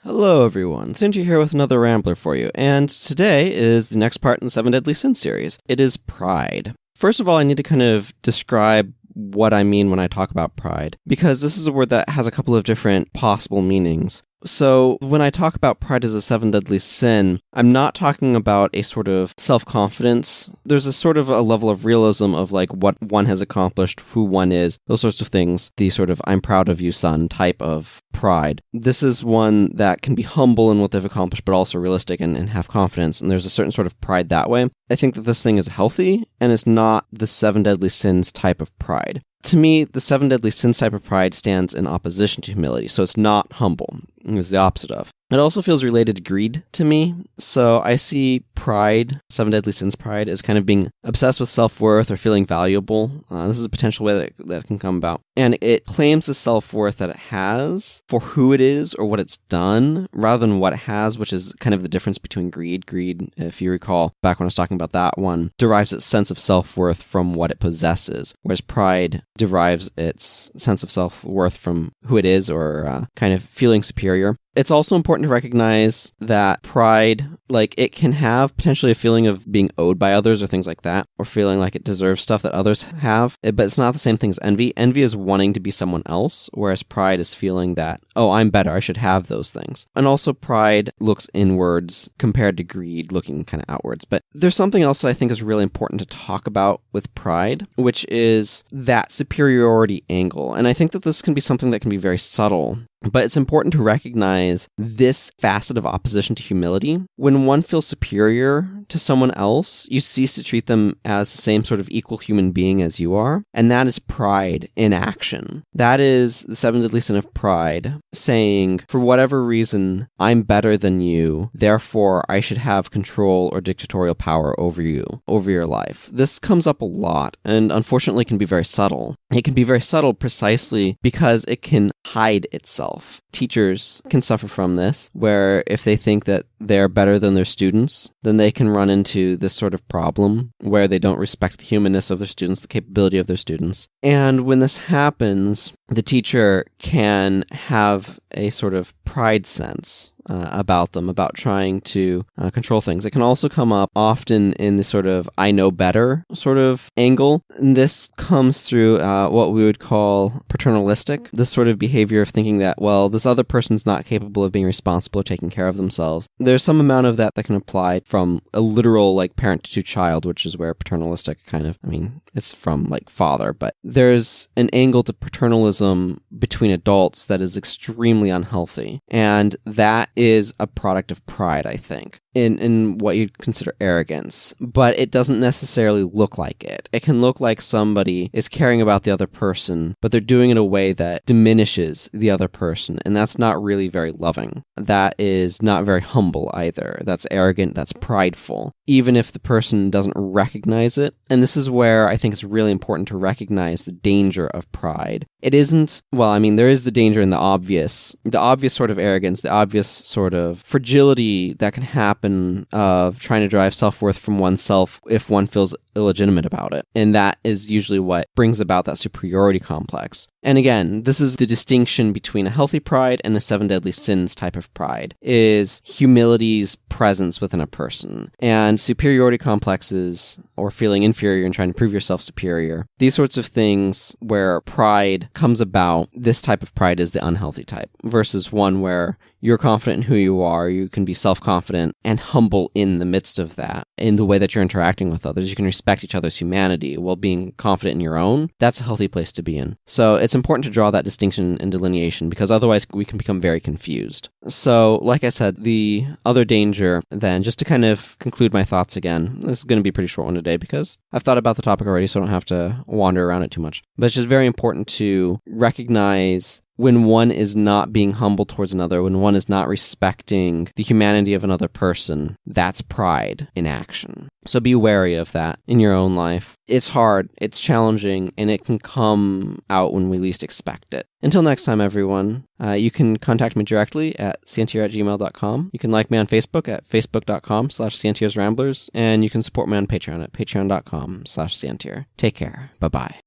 Hello everyone, Sientir here with another Rambler for you, and today is the next part in the 7 Deadly Sins series. It is pride. First of all, I need to kind of describe what I mean when I talk about pride, because this is a word that has a couple of different possible meanings. So when I talk about pride as a 7 deadly sin, I'm not talking about a sort of self-confidence. There's a sort of a level of realism of like what one has accomplished, who one is, those sorts of things, the sort of I'm proud of you, son type of pride. This is one that can be humble in what they've accomplished, but also realistic and have confidence, and there's a certain sort of pride that way. I think that this thing is healthy, and it's not the 7 deadly sins type of pride. To me, the 7 deadly sins type of pride stands in opposition to humility, so it's not humble. It's the opposite of. It also feels related to greed to me, so I see pride, 7 deadly sins pride, as kind of being obsessed with self-worth or feeling valuable. This is a potential way that it can come about. And it claims the self-worth that it has for who it is or what it's done, rather than what it has, which is kind of the difference between greed. Greed, if you recall, back when I was talking about that one, derives its sense of self-worth from what it possesses, whereas pride derives its sense of self-worth from who it is or kind of feeling superior. It's also important to recognize that pride, like, it can have potentially a feeling of being owed by others or things like that, or feeling like it deserves stuff that others have, but it's not the same thing as envy. Envy is wanting to be someone else, whereas pride is feeling that, oh, I'm better, I should have those things. And also pride looks inwards compared to greed looking kind of outwards. But there's something else that I think is really important to talk about with pride, which is that superiority angle. And I think that this can be something that can be very subtle. But it's important to recognize this facet of opposition to humility. When one feels superior to someone else, you cease to treat them as the same sort of equal human being as you are. And that is pride in action. That is the 7 deadly sin of pride, saying, for whatever reason, I'm better than you, therefore I should have control or dictatorial power over you, over your life. This comes up a lot, and unfortunately can be very subtle. It can be very subtle precisely because it can hide itself. Teachers can suffer from this, where if they think that they're better than their students, then they can run into this sort of problem where they don't respect the humanness of their students, the capability of their students. And when this happens, the teacher can have a sort of pride sense about them, about trying to control things. It can also come up often in the sort of I know better sort of angle. And this comes through what we would call paternalistic, this sort of behavior of thinking that, well, this other person's not capable of being responsible or taking care of themselves. There's some amount of that can apply from a literal like parent to child, which is where paternalistic kind of, it's from like father, but there's an angle to paternalism between adults that is extremely unhealthy. And that is a product of pride, I think, in what you'd consider arrogance, but it doesn't necessarily look like it. It can look like somebody is caring about the other person, but they're doing it in a way that diminishes the other person, and that's not really very loving. That is not very humble either. That's arrogant, that's prideful, even if the person doesn't recognize it. And this is where I think it's really important to recognize the danger of pride. It isn't, there is the danger in the obvious sort of arrogance, the obvious sort of fragility that can happen of trying to drive self-worth from oneself if one feels illegitimate about it. And that is usually what brings about that superiority complex. And again, this is the distinction between a healthy pride and a 7 deadly sins type of pride, is humility's presence within a person. And superiority complexes, or feeling inferior and trying to prove yourself superior, these sorts of things where pride comes about, this type of pride is the unhealthy type, versus one where you're confident in who you are, you can be self-confident and humble in the midst of that, in the way that you're interacting with others. You can respect each other's humanity while being confident in your own. That's a healthy place to be in. So it's important to draw that distinction and delineation, because otherwise we can become very confused. So, like I said, the other danger then, just to kind of conclude my thoughts again, this is going to be a pretty short one today because I've thought about the topic already, so I don't have to wander around it too much. But it's just very important to recognize when one is not being humble towards another, when one is not respecting the humanity of another person, that's pride in action. So be wary of that in your own life. It's hard, it's challenging, and it can come out when we least expect it. Until next time, everyone, you can contact me directly at sientir@gmail.com. You can like me on Facebook at facebook.com/sientirsramblers, and you can support me on Patreon at patreon.com/sientir. Take care. Bye-bye.